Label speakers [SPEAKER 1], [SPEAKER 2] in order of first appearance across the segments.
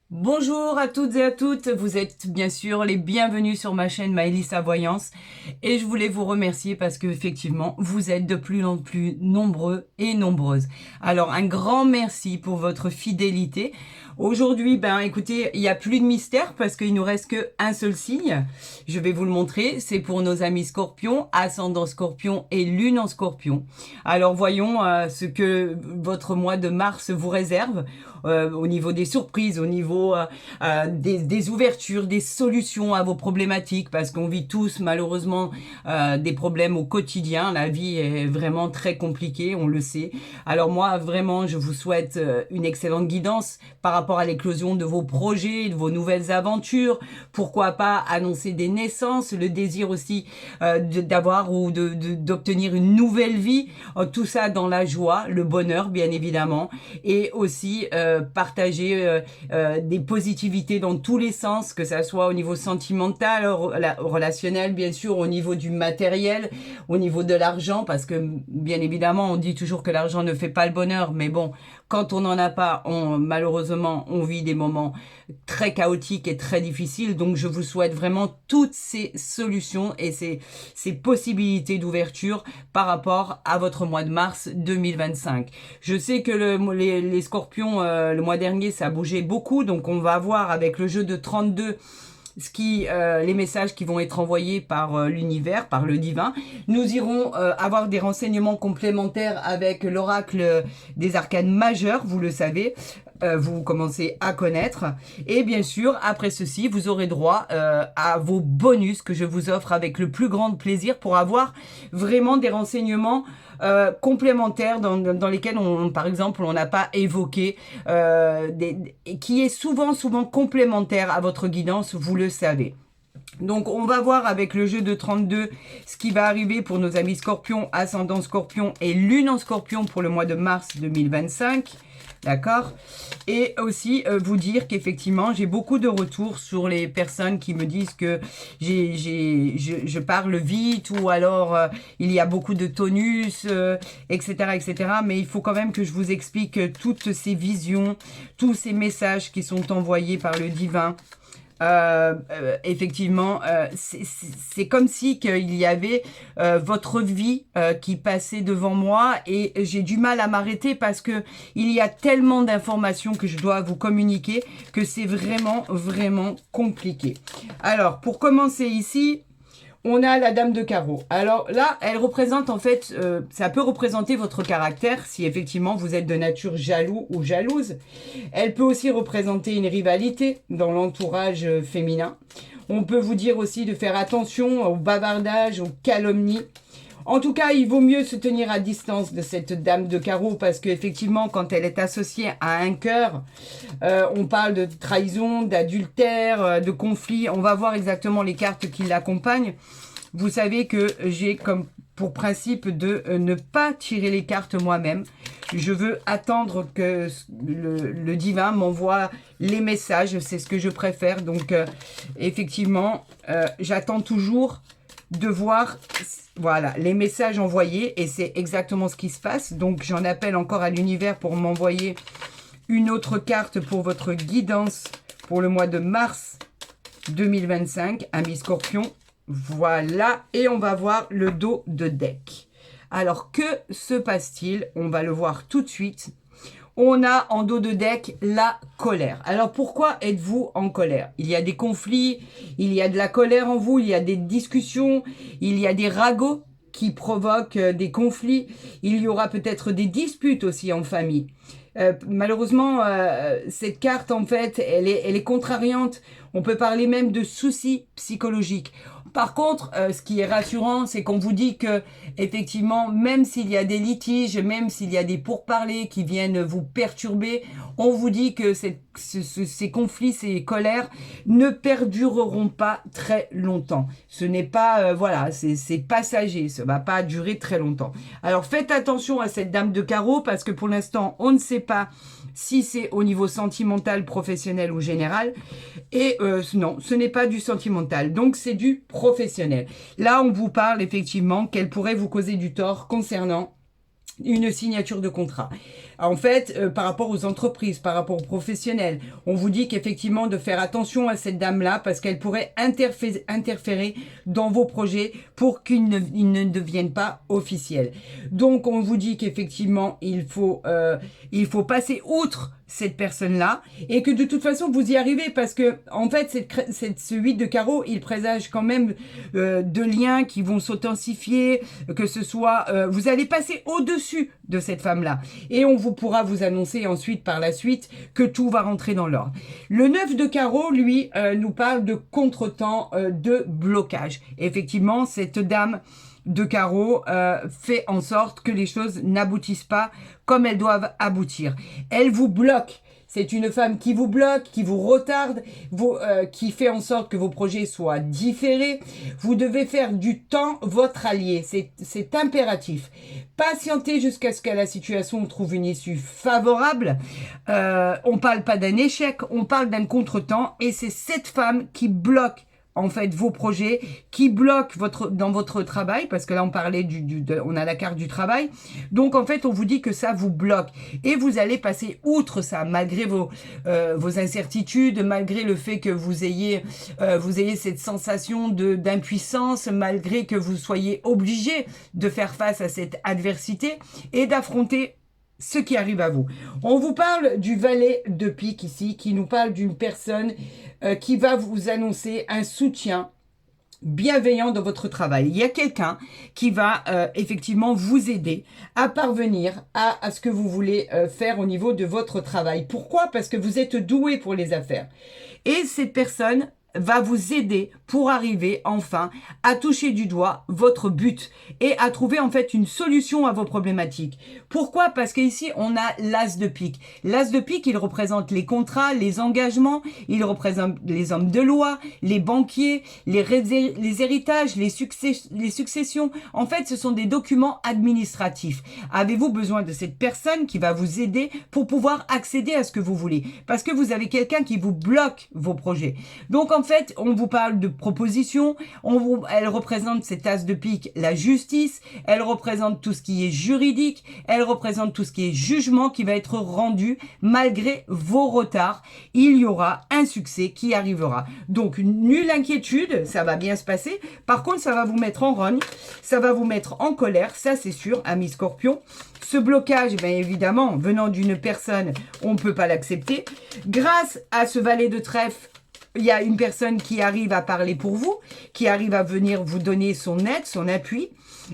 [SPEAKER 1] Bonjour à toutes et à toutes, vous êtes bien sûr les bienvenus sur ma chaîne Maëlys Voyance et je voulais vous remercier parce que effectivement vous êtes de plus en plus nombreux et nombreuses. Alors un grand merci pour votre fidélité. Aujourd'hui, écoutez, il n'y a plus de mystère parce qu'il nous reste qu'un seul signe. Je vais vous le montrer, c'est pour nos amis Scorpions, ascendant Scorpion et lune en Scorpion. Alors voyons ce que votre mois de mars vous réserve. Au niveau des surprises, au niveau des ouvertures, des solutions à vos problématiques, parce qu'on vit tous malheureusement des problèmes au quotidien. La vie est vraiment très compliquée, on le sait. Alors moi, vraiment, je vous souhaite une excellente guidance par rapport à l'éclosion de vos projets, de vos nouvelles aventures. Pourquoi pas annoncer des naissances, le désir aussi d'avoir ou d'obtenir une nouvelle vie. Tout ça dans la joie, le bonheur, bien évidemment, et aussi partager des positivités dans tous les sens, que ça soit au niveau sentimental, relationnel, bien sûr, au niveau du matériel, au niveau de l'argent, parce que bien évidemment, on dit toujours que l'argent ne fait pas le bonheur, mais bon, quand on n'en a pas, malheureusement, on vit des moments très chaotiques et très difficiles. Donc, je vous souhaite vraiment toutes ces solutions et ces possibilités d'ouverture par rapport à votre mois de mars 2025. Je sais que les scorpions, le mois dernier, ça a bougé beaucoup. Donc, on va voir avec le jeu de 32 les messages qui vont être envoyés par l'univers, par le divin. Nous irons avoir des renseignements complémentaires avec l'oracle des arcanes majeures, vous le savez. Vous commencez à connaître. Et bien sûr, après ceci, vous aurez droit à vos bonus que je vous offre avec le plus grand plaisir pour avoir vraiment des renseignements complémentaires dans lesquels, par exemple, on n'a pas évoqué, qui est souvent complémentaire à votre guidance, vous le savez. Donc, on va voir avec le jeu de 32 ce qui va arriver pour nos amis Scorpion, ascendant Scorpion et lune en Scorpion pour le mois de mars 2025. D'accord? Et aussi vous dire qu'effectivement, j'ai beaucoup de retours sur les personnes qui me disent que je parle vite ou alors il y a beaucoup de tonus, etc., etc. Mais il faut quand même que je vous explique toutes ces visions, tous ces messages qui sont envoyés par le divin. Effectivement, c'est comme si qu'il y avait votre vie qui passait devant moi et j'ai du mal à m'arrêter parce que il y a tellement d'informations que je dois vous communiquer que c'est vraiment compliqué. Alors, pour commencer ici, on a la dame de carreau. Alors là, elle représente en fait, ça peut représenter votre caractère si effectivement vous êtes de nature jaloux ou jalouse. Elle peut aussi représenter une rivalité dans l'entourage féminin. On peut vous dire aussi de faire attention au bavardage, aux calomnies. En tout cas, il vaut mieux se tenir à distance de cette dame de carreau parce qu'effectivement, quand elle est associée à un cœur, on parle de trahison, d'adultère, de conflit. On va voir exactement les cartes qui l'accompagnent. Vous savez que j'ai comme pour principe de ne pas tirer les cartes moi-même. Je veux attendre que le divin m'envoie les messages. C'est ce que je préfère. Donc, effectivement, j'attends toujours de voir voilà les messages envoyés et c'est exactement ce qui se passe. Donc j'en appelle encore à l'univers pour m'envoyer une autre carte pour votre guidance pour le mois de mars 2025, amis Scorpion. Voilà, et on va voir le dos de deck. Alors que se passe-t-il? On va le voir tout de suite. On a en dos de deck la colère. Alors pourquoi êtes-vous en colère? Il y a des conflits, il y a de la colère en vous, il y a des discussions, il y a des ragots qui provoquent des conflits. Il y aura peut-être des disputes aussi en famille. Malheureusement, cette carte, en fait, elle est contrariante. On peut parler même de soucis psychologiques. Par contre, ce qui est rassurant, c'est qu'on vous dit que, effectivement, même s'il y a des litiges, même s'il y a des pourparlers qui viennent vous perturber, on vous dit que ces conflits, ces colères ne perdureront pas très longtemps. Ce n'est pas, voilà, c'est passager, ça va pas durer très longtemps. Alors, faites attention à cette dame de carreau parce que pour l'instant, on ne sait pas si c'est au niveau sentimental, professionnel ou général. Et non, ce n'est pas du sentimental, donc c'est du professionnel. Là, on vous parle effectivement qu'elle pourrait vous causer du tort concernant une signature de contrat. en fait, par rapport aux entreprises, par rapport aux professionnels. On vous dit qu'effectivement, de faire attention à cette dame-là parce qu'elle pourrait interférer dans vos projets pour qu'ils ne deviennent pas officiels. Donc, on vous dit qu'effectivement, il faut passer outre cette personne-là et que de toute façon vous y arrivez parce que en fait ce 8 de carreau il présage quand même de liens qui vont s'intensifier, que ce soit vous allez passer au-dessus de cette femme-là et on pourra vous annoncer ensuite par la suite que tout va rentrer dans l'ordre. Le 9 de carreau lui nous parle de contretemps, de blocage. Effectivement cette dame de carreau fait en sorte que les choses n'aboutissent pas comme elles doivent aboutir. Elle vous bloque. C'est une femme qui vous bloque, qui vous retarde, qui fait en sorte que vos projets soient différés. Vous devez faire du temps votre allié. C'est impératif. Patientez jusqu'à ce que la situation trouve une issue favorable. On parle pas d'un échec, on parle d'un contretemps. Et c'est cette femme qui bloque en fait vos projets, qui bloquent dans votre travail, parce que là on parlait on a la carte du travail, donc en fait on vous dit que ça vous bloque, et vous allez passer outre ça, malgré vos incertitudes, malgré le fait que vous ayez cette sensation d'impuissance, malgré que vous soyez obligé de faire face à cette adversité, et d'affronter ce qui arrive à vous. On vous parle du valet de pique ici, qui nous parle d'une personne qui va vous annoncer un soutien bienveillant dans votre travail. Il y a quelqu'un qui va effectivement vous aider à parvenir à ce que vous voulez faire au niveau de votre travail. Pourquoi? Parce que vous êtes doué pour les affaires. Et cette personne va vous aider pour arriver enfin à toucher du doigt votre but et à trouver en fait une solution à vos problématiques. Pourquoi? Parce qu'ici on a l'as de pique. L'as de pique, il représente les contrats, les engagements, il représente les hommes de loi, les banquiers, les héritages, les successions. En fait, ce sont des documents administratifs. Avez-vous besoin de cette personne qui va vous aider pour pouvoir accéder à ce que vous voulez? Parce que vous avez quelqu'un qui vous bloque vos projets. Donc en fait, on vous parle de propositions, elle représente cette as de pique, la justice, elle représente tout ce qui est juridique, elle représente tout ce qui est jugement qui va être rendu malgré vos retards. Il y aura un succès qui arrivera. Donc, nulle inquiétude, ça va bien se passer. Par contre, ça va vous mettre en rogne, ça va vous mettre en colère, ça c'est sûr, amis Scorpion. Ce blocage, bien évidemment, venant d'une personne, on ne peut pas l'accepter. Grâce à ce valet de trèfle, il y a une personne qui arrive à parler pour vous, qui arrive à venir vous donner son aide, son appui,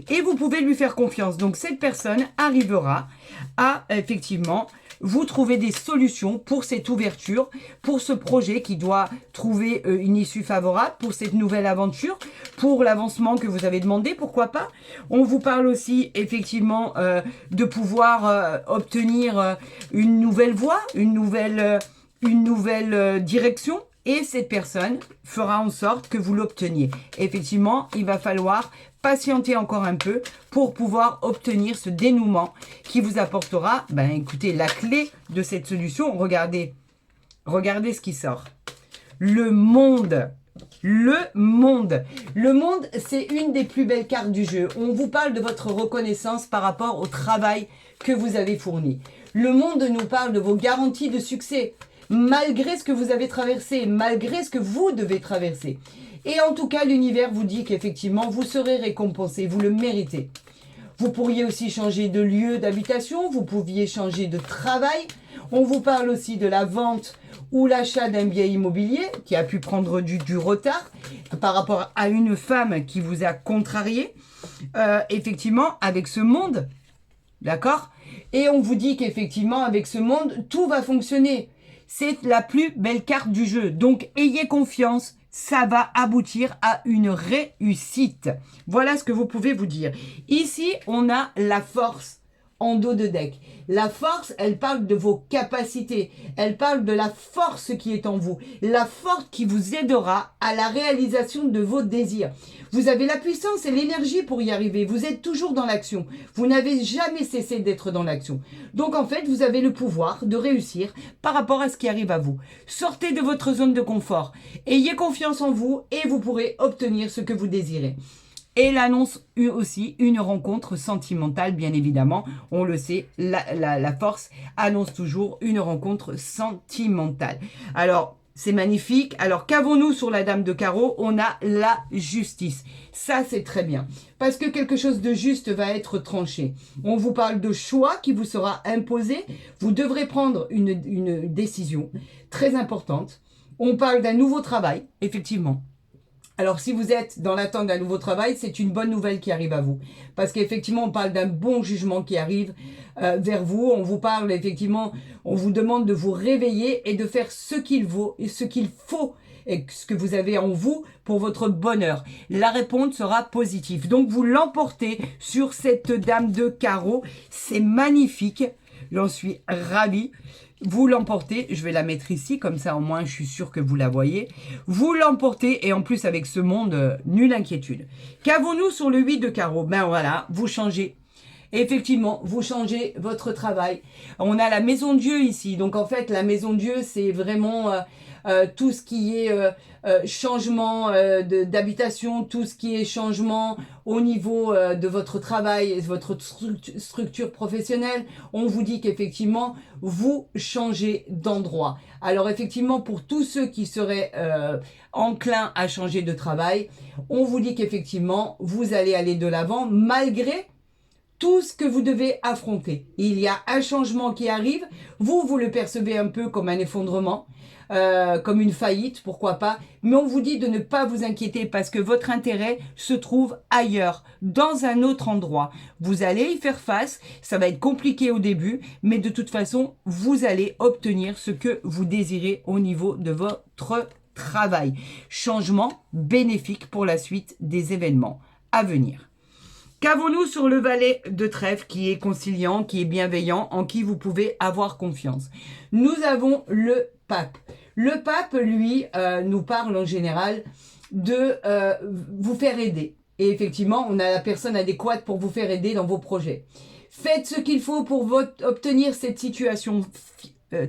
[SPEAKER 1] et vous pouvez lui faire confiance. Donc, cette personne arrivera à, effectivement, vous trouver des solutions pour cette ouverture, pour ce projet qui doit trouver une issue favorable, pour cette nouvelle aventure, pour l'avancement que vous avez demandé, pourquoi pas. On vous parle aussi, effectivement, de pouvoir obtenir une nouvelle voie, une nouvelle direction. Et cette personne fera en sorte que vous l'obteniez. Effectivement, il va falloir patienter encore un peu pour pouvoir obtenir ce dénouement qui vous apportera, écoutez, la clé de cette solution. Regardez ce qui sort. Le monde. Le monde. Le monde, c'est une des plus belles cartes du jeu. On vous parle de votre reconnaissance par rapport au travail que vous avez fourni. Le monde nous parle de vos garanties de succès, malgré ce que vous avez traversé, malgré ce que vous devez traverser. Et en tout cas, l'univers vous dit qu'effectivement, vous serez récompensé, vous le méritez. Vous pourriez aussi changer de lieu d'habitation, vous pouviez changer de travail. On vous parle aussi de la vente ou l'achat d'un bien immobilier qui a pu prendre du retard par rapport à une femme qui vous a contrarié. Effectivement, avec ce monde, d'accord? Et on vous dit qu'effectivement, avec ce monde, tout va fonctionner. C'est la plus belle carte du jeu. Donc, ayez confiance, ça va aboutir à une réussite. Voilà ce que vous pouvez vous dire. Ici, on a la force en dos de deck. La force, elle parle de vos capacités. Elle parle de la force qui est en vous. La force qui vous aidera à la réalisation de vos désirs. Vous avez la puissance et l'énergie pour y arriver. Vous êtes toujours dans l'action. Vous n'avez jamais cessé d'être dans l'action. Donc en fait, vous avez le pouvoir de réussir par rapport à ce qui arrive à vous. Sortez de votre zone de confort. Ayez confiance en vous et vous pourrez obtenir ce que vous désirez. Et elle annonce aussi une rencontre sentimentale, bien évidemment. On le sait, la force annonce toujours une rencontre sentimentale. Alors, c'est magnifique. Alors, qu'avons-nous sur la dame de carreau? On a la justice. Ça, c'est très bien. Parce que quelque chose de juste va être tranché. On vous parle de choix qui vous sera imposé. Vous devrez prendre une décision très importante. On parle d'un nouveau travail, effectivement. Alors, si vous êtes dans l'attente d'un nouveau travail, c'est une bonne nouvelle qui arrive à vous. Parce qu'effectivement, on parle d'un bon jugement qui arrive vers vous. On vous parle, effectivement, on vous demande de vous réveiller et de faire ce qu'il vaut et ce qu'il faut et ce que vous avez en vous pour votre bonheur. La réponse sera positive. Donc, vous l'emportez sur cette dame de carreau. C'est magnifique. J'en suis ravie. Vous l'emportez, je vais la mettre ici, comme ça au moins je suis sûre que vous la voyez. Vous l'emportez et en plus avec ce monde, nulle inquiétude. Qu'avons-nous sur le 8 de carreau? Ben voilà, vous changez. Effectivement, vous changez votre travail. On a la maison de Dieu ici. Donc en fait, la maison de Dieu, c'est vraiment tout ce qui est changement d'habitation, tout ce qui est changement au niveau de votre travail, votre structure professionnelle. On vous dit qu'effectivement, vous changez d'endroit. Alors effectivement, pour tous ceux qui seraient enclins à changer de travail, on vous dit qu'effectivement, vous allez aller de l'avant malgré tout ce que vous devez affronter. Il y a un changement qui arrive. Vous le percevez un peu comme un effondrement, comme une faillite, pourquoi pas. Mais on vous dit de ne pas vous inquiéter parce que votre intérêt se trouve ailleurs, dans un autre endroit. Vous allez y faire face. Ça va être compliqué au début, mais de toute façon, vous allez obtenir ce que vous désirez au niveau de votre travail. Changement bénéfique pour la suite des événements à venir. Qu'avons-nous sur le valet de trèfle qui est conciliant, qui est bienveillant, en qui vous pouvez avoir confiance? Nous avons le pape. Le pape, lui, nous parle en général de vous faire aider. Et effectivement, on a la personne adéquate pour vous faire aider dans vos projets. Faites ce qu'il faut pour obtenir cette situation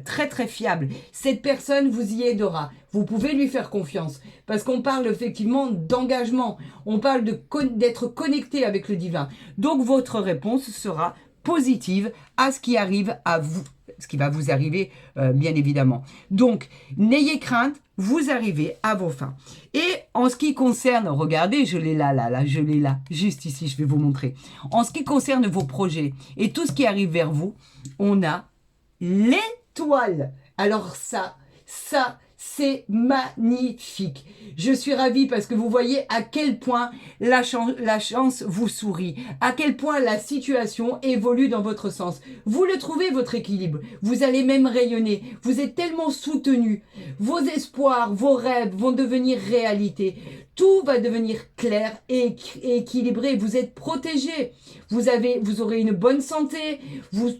[SPEAKER 1] très très fiable. Cette personne vous y aidera. Vous pouvez lui faire confiance parce qu'on parle effectivement d'engagement. On parle d'être connecté avec le divin. Donc votre réponse sera positive à ce qui arrive à vous, ce qui va vous arriver bien évidemment. Donc n'ayez crainte, vous arrivez à vos fins. Et en ce qui concerne, regardez, je l'ai là, je l'ai là, juste ici, je vais vous montrer. En ce qui concerne vos projets et tout ce qui arrive vers vous, on a l'étoile. Alors ça, c'est magnifique. Je suis ravie parce que vous voyez à quel point la chance vous sourit, à quel point la situation évolue dans votre sens. Vous le trouvez, votre équilibre. Vous allez même rayonner. Vous êtes tellement soutenu. Vos espoirs, vos rêves vont devenir réalité. Tout va devenir clair et équilibré. Vous êtes protégé. Vous aurez une bonne santé.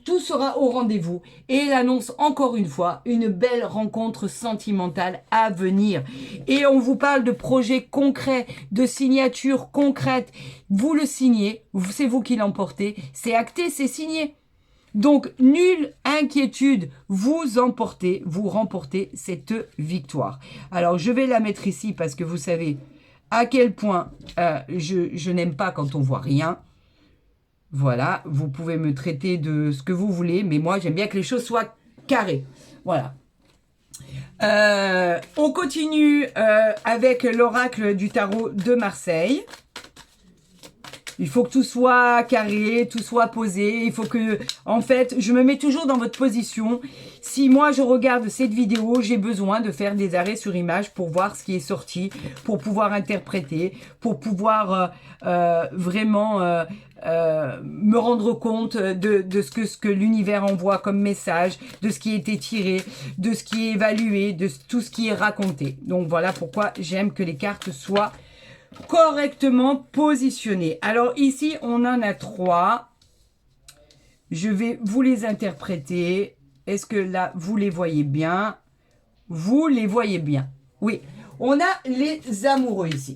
[SPEAKER 1] Tout sera au rendez-vous. Et il annonce encore une fois une belle rencontre sentimentale à venir. Et on vous parle de projets concrets, de signatures concrètes. Vous le signez. C'est vous qui l'emportez. C'est acté, c'est signé. Donc, nulle inquiétude, vous remportez cette victoire. Alors, je vais la mettre ici parce que vous savez à quel point je n'aime pas quand on voit rien. Voilà, vous pouvez me traiter de ce que vous voulez, mais moi, j'aime bien que les choses soient carrées. Voilà. On continue avec l'oracle du tarot de Marseille. Il faut que tout soit carré, tout soit posé. Il faut que, en fait, je me mets toujours dans votre position. Si moi, je regarde cette vidéo, j'ai besoin de faire des arrêts sur image pour voir ce qui est sorti, pour pouvoir interpréter, pour pouvoir vraiment me rendre compte de ce que l'univers envoie comme message, de ce qui a été tiré, de ce qui est évalué, de tout ce qui est raconté. Donc, voilà pourquoi j'aime que les cartes soient correctement positionné. Alors ici, on en a 3. Je vais vous les interpréter. Est-ce que là, vous les voyez bien? Vous les voyez bien. Oui. On a les amoureux ici.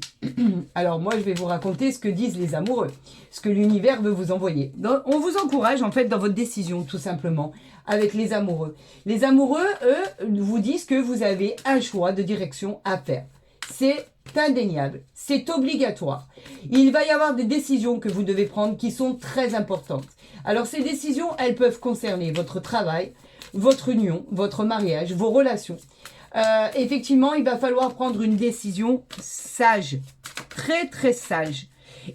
[SPEAKER 1] Alors moi, je vais vous raconter ce que disent les amoureux. Ce que l'univers veut vous envoyer. Donc, on vous encourage en fait dans votre décision, tout simplement, avec les amoureux. Les amoureux, eux, vous disent que vous avez un choix de direction à faire. C'est indéniable, c'est obligatoire. Il va y avoir des décisions que vous devez prendre qui sont très importantes. Alors ces décisions, elles peuvent concerner votre travail, votre union, votre mariage, vos relations. Effectivement, il va falloir prendre une décision sage, très très sage.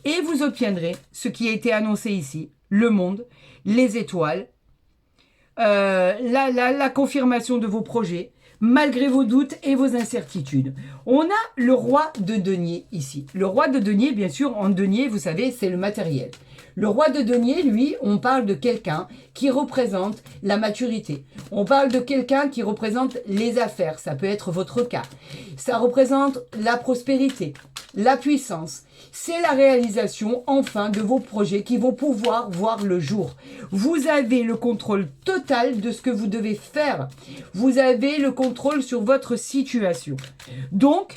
[SPEAKER 1] Et vous obtiendrez ce qui a été annoncé ici, le monde, les étoiles, la confirmation de vos projets, malgré vos doutes et vos incertitudes. On a le roi de denier ici. Le roi de denier, bien sûr, en denier, vous savez, c'est le matériel. Le roi de denier, lui, on parle de quelqu'un qui représente la maturité. On parle de quelqu'un qui représente les affaires. Ça peut être votre cas. Ça représente la prospérité, la puissance. C'est la réalisation, enfin, de vos projets qui vont pouvoir voir le jour. Vous avez le contrôle total de ce que vous devez faire. Vous avez le contrôle sur votre situation. Donc,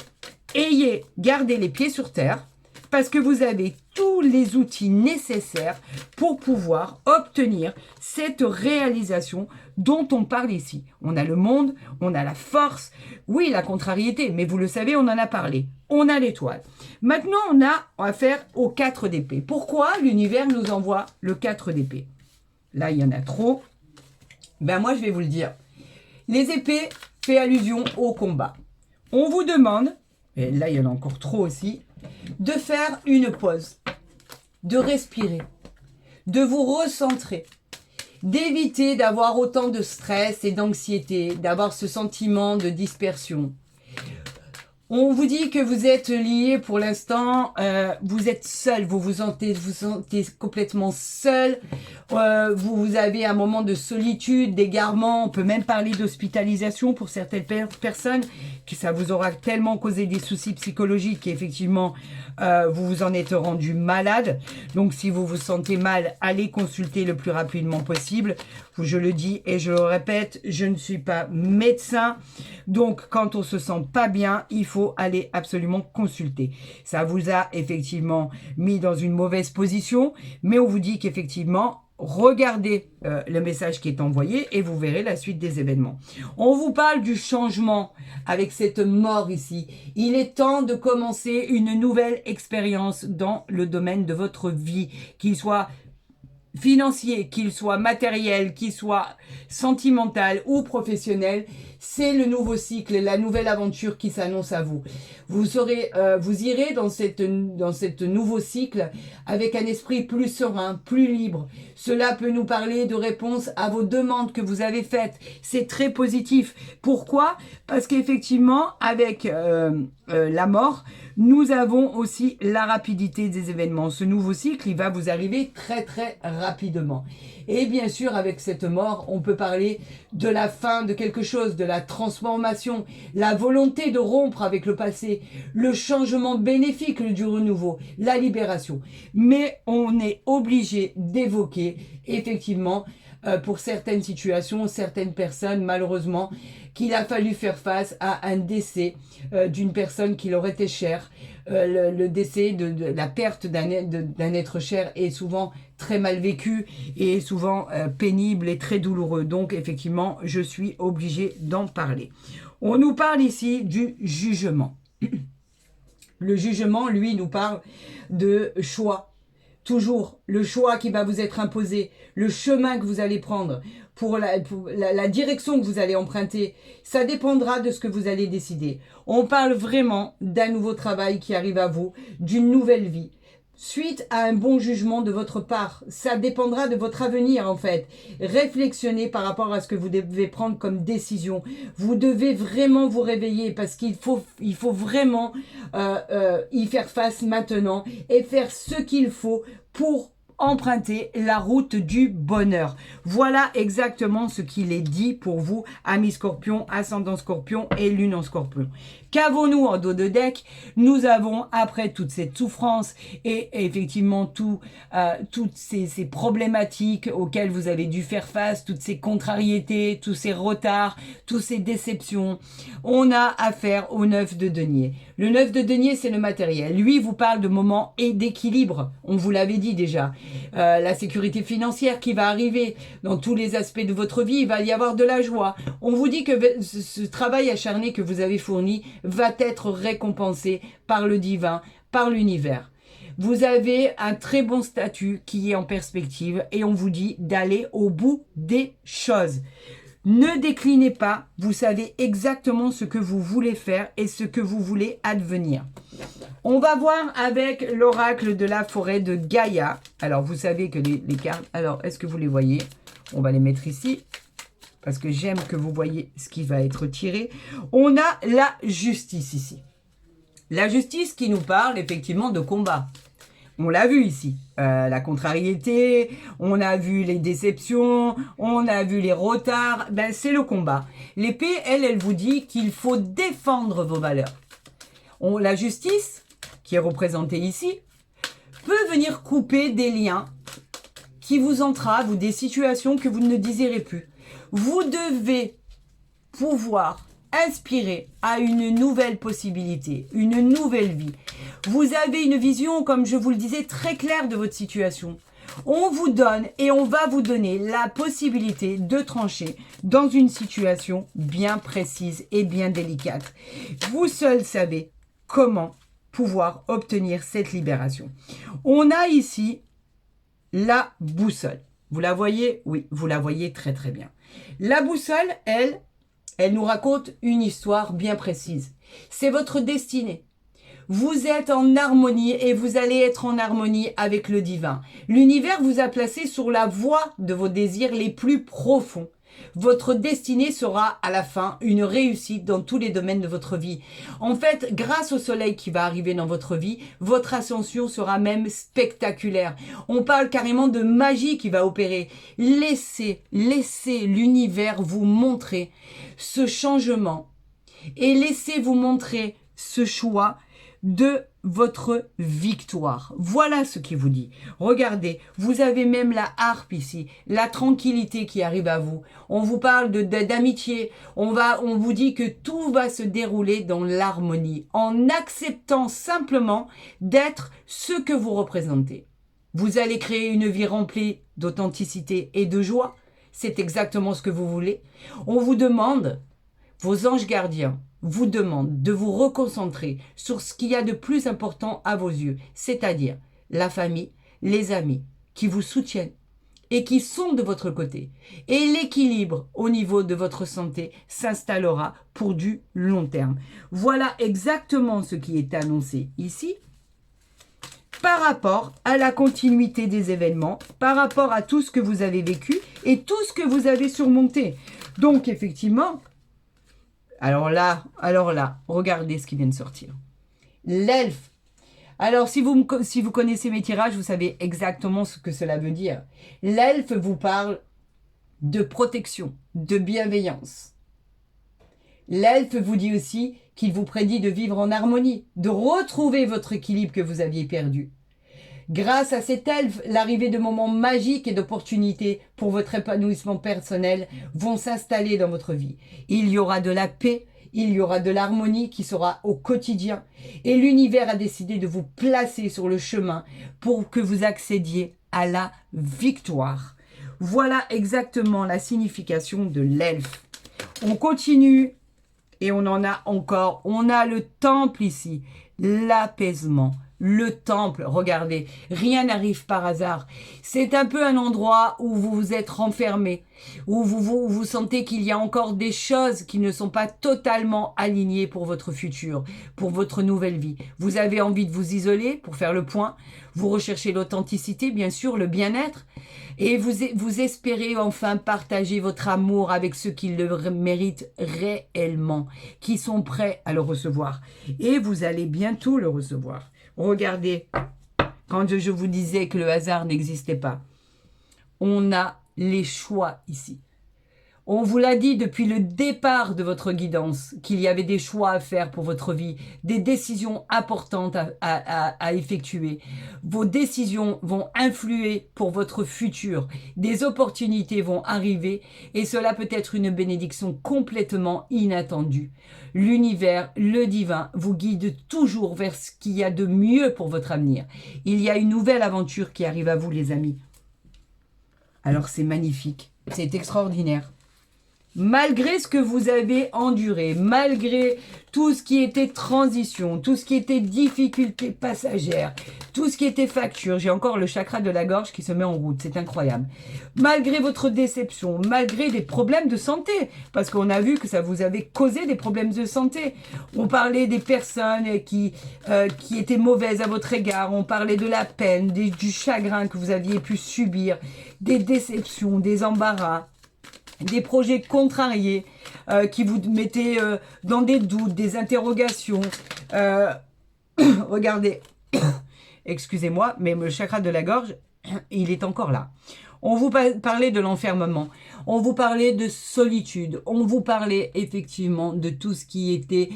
[SPEAKER 1] gardez les pieds sur terre parce que vous avez tous les outils nécessaires pour pouvoir obtenir cette réalisation dont on parle ici. On a le monde, on a la force, oui, la contrariété, mais vous le savez, on en a parlé. On a l'étoile. Maintenant, on a affaire aux 4 d'épée. Pourquoi l'univers nous envoie le 4 d'épée? Là, il y en a trop. Ben moi, je vais vous le dire. Les épées fait allusion au combat. On vous demande, et là, il y en a encore trop aussi, de faire une pause, de respirer, de vous recentrer, d'éviter d'avoir autant de stress et d'anxiété, d'avoir ce sentiment de dispersion. On vous dit que vous êtes lié pour l'instant, vous êtes seul, vous vous sentez complètement seul, vous avez un moment de solitude, d'égarement, on peut même parler d'hospitalisation pour certaines personnes, que ça vous aura tellement causé des soucis psychologiques qu'effectivement vous vous en êtes rendu malade. Donc si vous vous sentez mal, allez consulter le plus rapidement possible. Je le dis et je le répète, je ne suis pas médecin, donc quand on se sent pas bien, il faut aller absolument consulter. Ça vous a effectivement mis dans une mauvaise position, mais on vous dit qu'effectivement, regardez le message qui est envoyé et vous verrez la suite des événements. On vous parle du changement avec cette mort ici. Il est temps de commencer une nouvelle expérience dans le domaine de votre vie, qu'il soit financier, qu'il soit matériel, qu'il soit sentimental ou professionnel. C'est le nouveau cycle, la nouvelle aventure qui s'annonce à vous. Vous irez dans cette nouveau cycle avec un esprit plus serein, plus libre. Cela peut nous parler de réponses à vos demandes que vous avez faites. C'est très positif. Pourquoi? Parce qu'effectivement, avec la mort, nous avons aussi la rapidité des événements. Ce nouveau cycle, il va vous arriver très très rapidement. Et bien sûr, avec cette mort, on peut parler de la fin de quelque chose, de la transformation, la volonté de rompre avec le passé, le changement bénéfique du renouveau, la libération. Mais on est obligé d'évoquer, effectivement, pour certaines situations, certaines personnes, malheureusement, qu'il a fallu faire face à un décès d'une personne qui leur était chère. Le décès, de la perte d'un être cher est souvent très mal vécu et souvent pénible et très douloureux. Donc, effectivement, je suis obligée d'en parler. On nous parle ici du jugement. Le jugement, lui, nous parle de choix. Toujours le choix qui va vous être imposé, le chemin que vous allez prendre, pour la direction que vous allez emprunter, ça dépendra de ce que vous allez décider. On parle vraiment d'un nouveau travail qui arrive à vous, d'une nouvelle vie. Suite à un bon jugement de votre part, ça dépendra de votre avenir en fait. Réflexionner par rapport à ce que vous devez prendre comme décision. Vous devez vraiment vous réveiller parce qu'il faut vraiment y faire face maintenant et faire ce qu'il faut pour emprunter la route du bonheur. Voilà exactement ce qu'il est dit pour vous, amis Scorpion, ascendant Scorpion et lune en Scorpion. Qu'avons-nous en dos de deck? Nous avons, après toute cette souffrance et effectivement toutes ces problématiques auxquelles vous avez dû faire face, toutes ces contrariétés, tous ces retards, toutes ces déceptions, on a affaire au 9 de denier. Le 9 de denier, c'est le matériel. Lui vous parle de moments et d'équilibre, on vous l'avait dit déjà. la sécurité financière qui va arriver dans tous les aspects de votre vie, il va y avoir de la joie. On vous dit que ce travail acharné que vous avez fourni va être récompensé par le divin, par l'univers. Vous avez un très bon statut qui est en perspective et on vous dit d'aller au bout des choses. Ne déclinez pas, vous savez exactement ce que vous voulez faire et ce que vous voulez advenir. On va voir avec l'oracle de la forêt de Gaïa. Alors, vous savez que les cartes... Alors, est-ce que vous les voyez? On va les mettre ici, parce que j'aime que vous voyez ce qui va être tiré. On a la justice ici. La justice qui nous parle effectivement de combat. On l'a vu ici, la contrariété, on a vu les déceptions, on a vu les retards, ben c'est le combat. L'épée, elle vous dit qu'il faut défendre vos valeurs. La justice, qui est représentée ici, peut venir couper des liens qui vous entravent ou des situations que vous ne désirez plus. Vous devez pouvoir inspirer à une nouvelle possibilité, une nouvelle vie. Vous avez une vision, comme je vous le disais, très claire de votre situation. On vous donne et on va vous donner la possibilité de trancher dans une situation bien précise et bien délicate. Vous seul savez comment pouvoir obtenir cette libération. On a ici la boussole. Vous la voyez? Oui, vous la voyez très très bien. La boussole, elle nous raconte une histoire bien précise. C'est votre destinée. Vous êtes en harmonie et vous allez être en harmonie avec le divin. L'univers vous a placé sur la voie de vos désirs les plus profonds. Votre destinée sera à la fin une réussite dans tous les domaines de votre vie. En fait, grâce au soleil qui va arriver dans votre vie, votre ascension sera même spectaculaire. On parle carrément de magie qui va opérer. Laissez l'univers vous montrer ce changement et laissez-vous montrer ce choix de votre victoire. Voilà ce qu'il vous dit. Regardez, vous avez même la harpe ici, la tranquillité qui arrive à vous. On vous parle d'amitié. On vous dit que tout va se dérouler dans l'harmonie, en acceptant simplement d'être ce que vous représentez. Vous allez créer une vie remplie d'authenticité et de joie. C'est exactement ce que vous voulez. On vous demande, vos anges gardiens vous demandent de vous reconcentrer sur ce qu'il y a de plus important à vos yeux, c'est-à-dire la famille, les amis qui vous soutiennent et qui sont de votre côté. Et l'équilibre au niveau de votre santé s'installera pour du long terme. Voilà exactement ce qui est annoncé ici par rapport à la continuité des événements, par rapport à tout ce que vous avez vécu et tout ce que vous avez surmonté. Donc effectivement, alors là, regardez ce qui vient de sortir. L'elfe. Alors, si vous connaissez mes tirages, vous savez exactement ce que cela veut dire. L'elfe vous parle de protection, de bienveillance. L'elfe vous dit aussi qu'il vous prédit de vivre en harmonie, de retrouver votre équilibre que vous aviez perdu. Grâce à cet elfe, l'arrivée de moments magiques et d'opportunités pour votre épanouissement personnel vont s'installer dans votre vie. Il y aura de la paix, il y aura de l'harmonie qui sera au quotidien. Et l'univers a décidé de vous placer sur le chemin pour que vous accédiez à la victoire. Voilà exactement la signification de l'elfe. On continue et on en a encore. On a le temple ici, l'apaisement. Le temple, regardez, rien n'arrive par hasard. C'est un peu un endroit où vous vous êtes renfermé, où vous sentez qu'il y a encore des choses qui ne sont pas totalement alignées pour votre futur, pour votre nouvelle vie. Vous avez envie de vous isoler pour faire le point. Vous recherchez l'authenticité, bien sûr, le bien-être. Et vous espérez enfin partager votre amour avec ceux qui le méritent réellement, qui sont prêts à le recevoir. Et vous allez bientôt le recevoir. Regardez, quand je vous disais que le hasard n'existait pas, on a les choix ici. On vous l'a dit depuis le départ de votre guidance qu'il y avait des choix à faire pour votre vie, des décisions importantes à effectuer. Vos décisions vont influer pour votre futur. Des opportunités vont arriver et cela peut être une bénédiction complètement inattendue. L'univers, le divin, vous guide toujours vers ce qu'il y a de mieux pour votre avenir. Il y a une nouvelle aventure qui arrive à vous, les amis. Alors c'est magnifique, c'est extraordinaire. Malgré ce que vous avez enduré, malgré tout ce qui était transition, tout ce qui était difficulté passagère, tout ce qui était facture, j'ai encore le chakra de la gorge qui se met en route, c'est incroyable. Malgré votre déception, malgré des problèmes de santé, parce qu'on a vu que ça vous avait causé des problèmes de santé. On parlait des personnes qui étaient mauvaises à votre égard, on parlait de la peine, du chagrin que vous aviez pu subir, des déceptions, des embarras. Des projets contrariés qui vous mettaient dans des doutes, des interrogations. Regardez, excusez-moi, mais le chakra de la gorge, il est encore là. On vous parlait de l'enfermement, on vous parlait de solitude, on vous parlait effectivement de tout ce qui était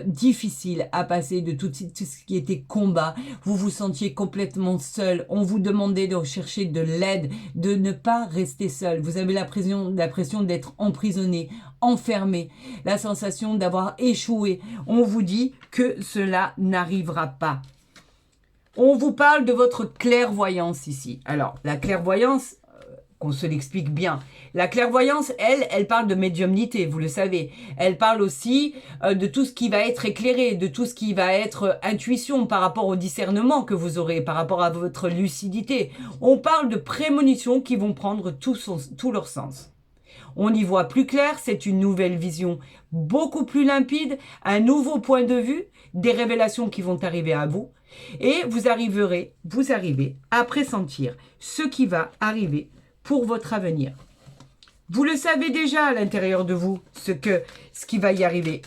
[SPEAKER 1] difficile à passer, de tout ce qui était combat. Vous vous sentiez complètement seul, on vous demandait de rechercher de l'aide, de ne pas rester seul. Vous avez l'impression d'être emprisonné, enfermé, la sensation d'avoir échoué. On vous dit que cela n'arrivera pas. On vous parle de votre clairvoyance ici. Alors, la clairvoyance, qu'on se l'explique bien. La clairvoyance, elle parle de médiumnité, vous le savez. Elle parle aussi de tout ce qui va être éclairé, de tout ce qui va être intuition par rapport au discernement que vous aurez, par rapport à votre lucidité. On parle de prémonitions qui vont prendre tout leur sens. On y voit plus clair, c'est une nouvelle vision beaucoup plus limpide, un nouveau point de vue, des révélations qui vont arriver à vous. Et vous arrivez à pressentir ce qui va arriver pour votre avenir. Vous le savez déjà à l'intérieur de vous, ce qui va arriver.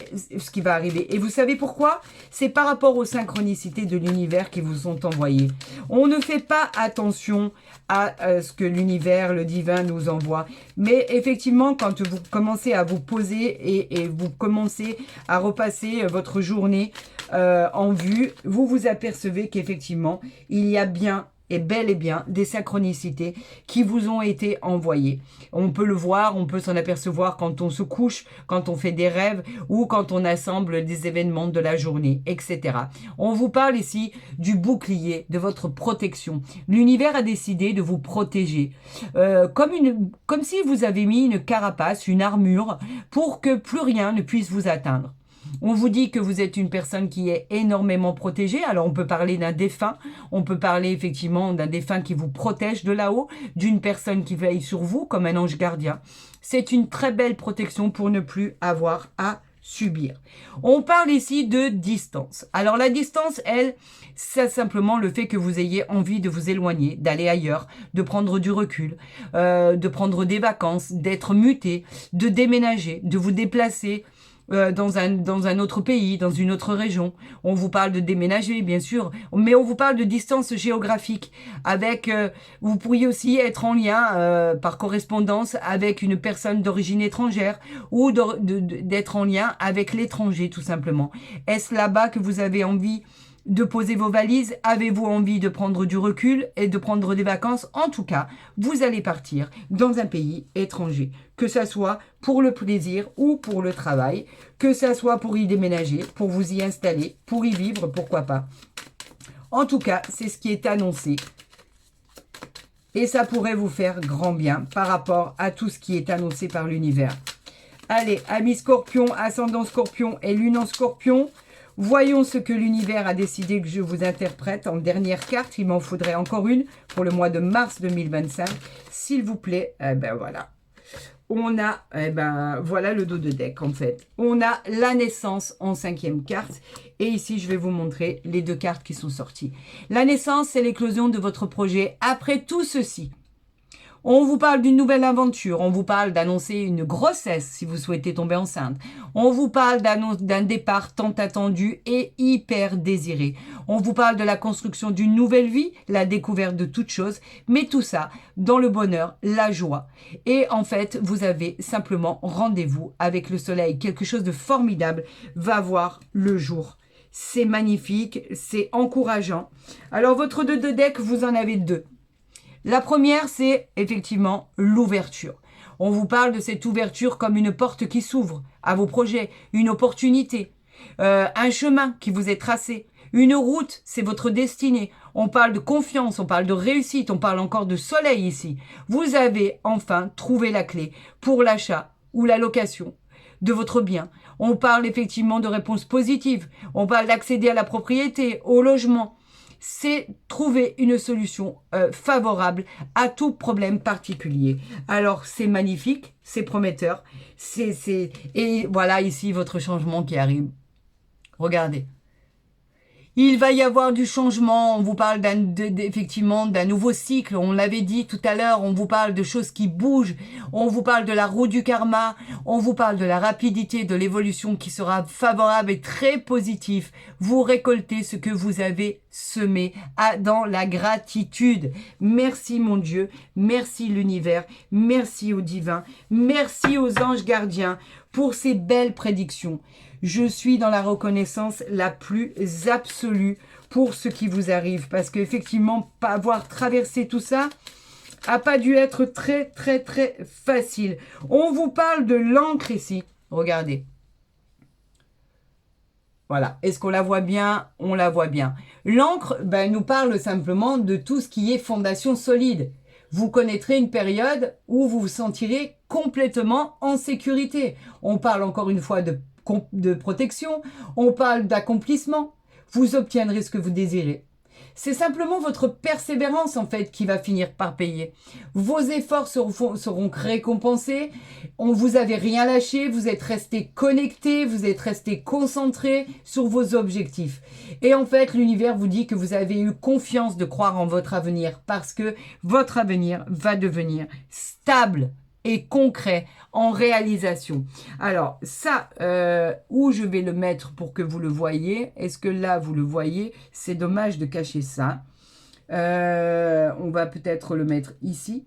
[SPEAKER 1] Et vous savez pourquoi? C'est par rapport aux synchronicités de l'univers qui vous sont envoyées. On ne fait pas attention à ce que l'univers, le divin nous envoie. Mais effectivement, quand vous commencez à vous poser et vous commencez à repasser votre journée en vue, vous vous apercevez qu'effectivement, il y a bien et bel et bien des synchronicités qui vous ont été envoyées. On peut le voir, on peut s'en apercevoir quand on se couche, quand on fait des rêves ou quand on assemble des événements de la journée, etc. On vous parle ici du bouclier, de votre protection. L'univers a décidé de vous protéger, comme si vous avez mis une carapace, une armure, pour que plus rien ne puisse vous atteindre. On vous dit que vous êtes une personne qui est énormément protégée. Alors, on peut parler d'un défunt. On peut parler effectivement d'un défunt qui vous protège de là-haut, d'une personne qui veille sur vous comme un ange gardien. C'est une très belle protection pour ne plus avoir à subir. On parle ici de distance. Alors, la distance, elle, c'est simplement le fait que vous ayez envie de vous éloigner, d'aller ailleurs, de prendre du recul, de prendre des vacances, d'être muté, de déménager, de vous déplacer dans un autre pays, dans une autre région. On vous parle de déménager, bien sûr, mais on vous parle de distance géographique. Vous pourriez aussi être en lien par correspondance avec une personne d'origine étrangère ou d'être en lien avec l'étranger, tout simplement. Est-ce là-bas que vous avez envie de poser vos valises? Avez-vous envie de prendre du recul et de prendre des vacances? En tout cas, vous allez partir dans un pays étranger, que ça soit pour le plaisir ou pour le travail, que ça soit pour y déménager, pour vous y installer, pour y vivre, pourquoi pas. En tout cas, c'est ce qui est annoncé. Et ça pourrait vous faire grand bien par rapport à tout ce qui est annoncé par l'univers. Allez, amis Scorpion, ascendant Scorpion et lune en Scorpion, voyons ce que l'univers a décidé que je vous interprète en dernière carte. Il m'en faudrait encore une pour le mois de mars 2025. S'il vous plaît, voilà. On a, voilà le dos de deck en fait. On a la naissance en 5e carte. Et ici, je vais vous montrer les 2 cartes qui sont sorties. La naissance, c'est l'éclosion de votre projet. Après tout ceci, On vous parle d'une nouvelle aventure, on vous parle d'annoncer une grossesse si vous souhaitez tomber enceinte. On vous parle d'un départ tant attendu et hyper désiré. On vous parle de la construction d'une nouvelle vie, la découverte de toutes choses, mais tout ça dans le bonheur, la joie. Et en fait, vous avez simplement rendez-vous avec le soleil. Quelque chose de formidable va voir le jour. C'est magnifique, c'est encourageant. Alors, votre deux de deck, vous en avez deux. La première, c'est effectivement l'ouverture. On vous parle de cette ouverture comme une porte qui s'ouvre à vos projets, une opportunité, un chemin qui vous est tracé, une route, c'est votre destinée. On parle de confiance, on parle de réussite, on parle encore de soleil ici. Vous avez enfin trouvé la clé pour l'achat ou la location de votre bien. On parle effectivement de réponses positives, on parle d'accéder à la propriété, au logement. C'est trouver une solution favorable à tout problème particulier. Alors, c'est magnifique, c'est prometteur. Et voilà ici votre changement qui arrive. Regardez. Il va y avoir du changement, on vous parle effectivement d'un nouveau cycle, on l'avait dit tout à l'heure, on vous parle de choses qui bougent, on vous parle de la roue du karma, on vous parle de la rapidité, de l'évolution qui sera favorable et très positive. Vous récoltez ce que vous avez semé dans la gratitude. Merci mon Dieu, merci l'univers, merci au divin, merci aux anges gardiens pour ces belles prédictions. Je suis dans la reconnaissance la plus absolue pour ce qui vous arrive. Parce qu'effectivement, avoir traversé tout ça n'a pas dû être très, très, très facile. On vous parle de l'encre ici. Regardez. Voilà. Est-ce qu'on la voit bien? On la voit bien. L'encre nous parle simplement de tout ce qui est fondation solide. Vous connaîtrez une période où vous vous sentirez complètement en sécurité. On parle encore une fois de protection, on parle d'accomplissement, vous obtiendrez ce que vous désirez. C'est simplement votre persévérance en fait qui va finir par payer. Vos efforts seront récompensés, vous avez rien lâché, vous êtes resté connecté, vous êtes resté concentré sur vos objectifs. Et en fait, l'univers vous dit que vous avez eu confiance de croire en votre avenir parce que votre avenir va devenir stable et concret en réalisation. Alors ça, où je vais le mettre pour que vous le voyez? Est-ce que là vous le voyez? C'est dommage de cacher ça. On va peut-être le mettre ici.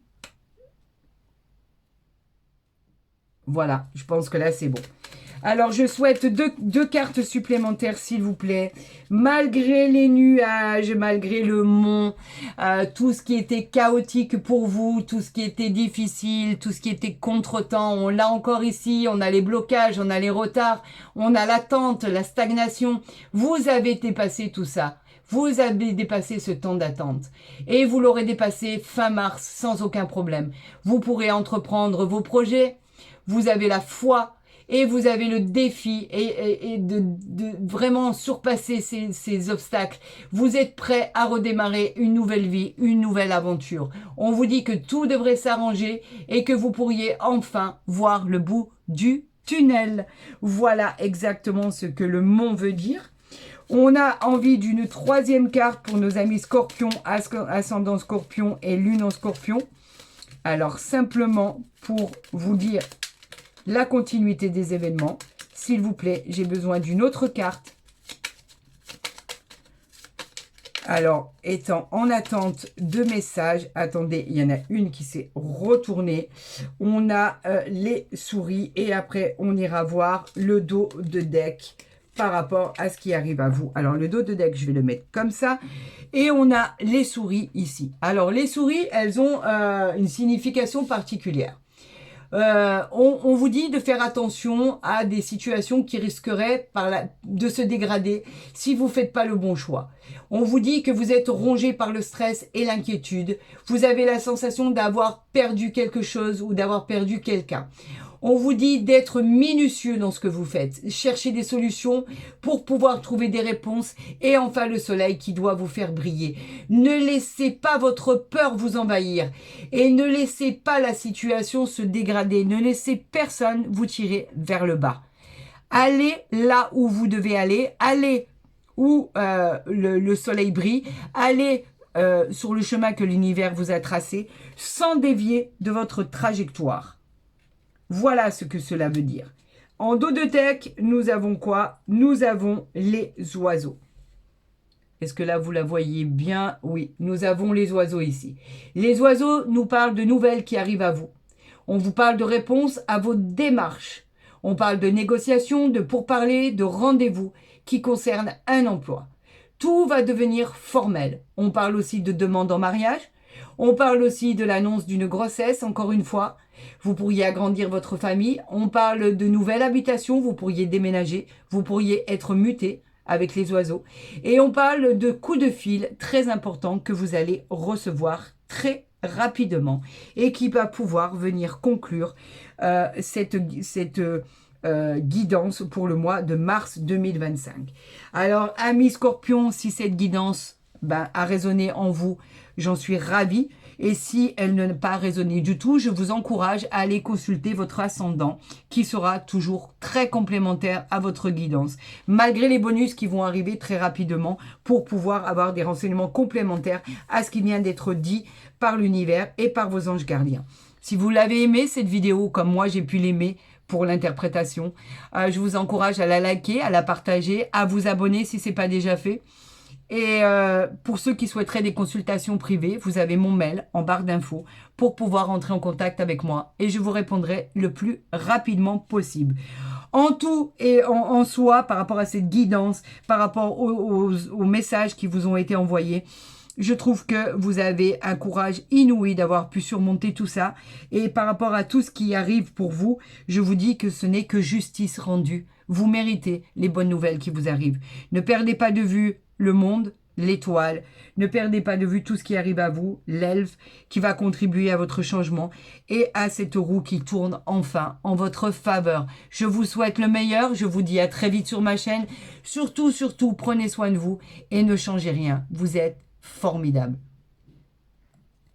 [SPEAKER 1] Voilà, je pense que là c'est bon. Alors, je souhaite deux cartes supplémentaires, s'il vous plaît. Malgré les nuages, malgré le mont, tout ce qui était chaotique pour vous, tout ce qui était difficile, tout ce qui était contretemps, on l'a encore ici, on a les blocages, on a les retards, on a l'attente, la stagnation. Vous avez dépassé tout ça. Vous avez dépassé ce temps d'attente et vous l'aurez dépassé fin mars sans aucun problème. Vous pourrez entreprendre vos projets, vous avez la foi, et vous avez le défi et de vraiment surpasser ces obstacles. Vous êtes prêt à redémarrer une nouvelle vie, une nouvelle aventure. On vous dit que tout devrait s'arranger et que vous pourriez enfin voir le bout du tunnel. Voilà exactement ce que le mont veut dire. On a envie d'une troisième carte pour nos amis scorpions, ascendant scorpion et lune en scorpion. Alors simplement pour vous dire la continuité des événements. S'il vous plaît, j'ai besoin d'une autre carte. Alors, étant en attente de messages, attendez, il y en a une qui s'est retournée. On a les souris et après, on ira voir le dos de deck par rapport à ce qui arrive à vous. Alors, le dos de deck, je vais le mettre comme ça. Et on a les souris ici. Alors, les souris, elles ont une signification particulière. On vous dit de faire attention à des situations qui risqueraient de se dégrader si vous ne faites pas le bon choix. On vous dit que vous êtes rongé par le stress et l'inquiétude. Vous avez la sensation d'avoir perdu quelque chose ou d'avoir perdu quelqu'un. On vous dit d'être minutieux dans ce que vous faites. Cherchez des solutions pour pouvoir trouver des réponses. Et enfin, le soleil qui doit vous faire briller. Ne laissez pas votre peur vous envahir. Et ne laissez pas la situation se dégrader. Ne laissez personne vous tirer vers le bas. Allez là où vous devez aller. Allez où le soleil brille. Allez sur le chemin que l'univers vous a tracé, sans dévier de votre trajectoire. Voilà ce que cela veut dire. En dos de tech, nous avons quoi? Nous avons les oiseaux. Est-ce que là, vous la voyez bien? Oui, nous avons les oiseaux ici. Les oiseaux nous parlent de nouvelles qui arrivent à vous. On vous parle de réponses à vos démarches. On parle de négociations, de pourparlers, de rendez-vous qui concernent un emploi. Tout va devenir formel. On parle aussi de demande en mariage. On parle aussi de l'annonce d'une grossesse, encore une fois. Vous pourriez agrandir votre famille. On parle de nouvelles habitations. Vous pourriez déménager. Vous pourriez être muté avec les oiseaux. Et on parle de coups de fil très importants que vous allez recevoir très rapidement et qui va pouvoir venir conclure cette guidance pour le mois de mars 2025. Alors, amis Scorpion, si cette guidance a résonné en vous, j'en suis ravie. Et si elle n'a pas résonné du tout, je vous encourage à aller consulter votre ascendant qui sera toujours très complémentaire à votre guidance, malgré les bonus qui vont arriver très rapidement pour pouvoir avoir des renseignements complémentaires à ce qui vient d'être dit par l'univers et par vos anges gardiens. Si vous l'avez aimé cette vidéo, comme moi j'ai pu l'aimer pour l'interprétation, je vous encourage à la liker, à la partager, à vous abonner si ce n'est pas déjà fait. Et pour ceux qui souhaiteraient des consultations privées, vous avez mon mail en barre d'infos pour pouvoir entrer en contact avec moi et je vous répondrai le plus rapidement possible. En tout et en soi, par rapport à cette guidance, par rapport aux messages qui vous ont été envoyés, je trouve que vous avez un courage inouï d'avoir pu surmonter tout ça. Et par rapport à tout ce qui arrive pour vous, je vous dis que ce n'est que justice rendue. Vous méritez les bonnes nouvelles qui vous arrivent. Ne perdez pas de vue le monde, l'étoile. Ne perdez pas de vue tout ce qui arrive à vous, l'elfe, qui va contribuer à votre changement et à cette roue qui tourne enfin en votre faveur. Je vous souhaite le meilleur. Je vous dis à très vite sur ma chaîne. Surtout, prenez soin de vous et ne changez rien. Vous êtes formidable.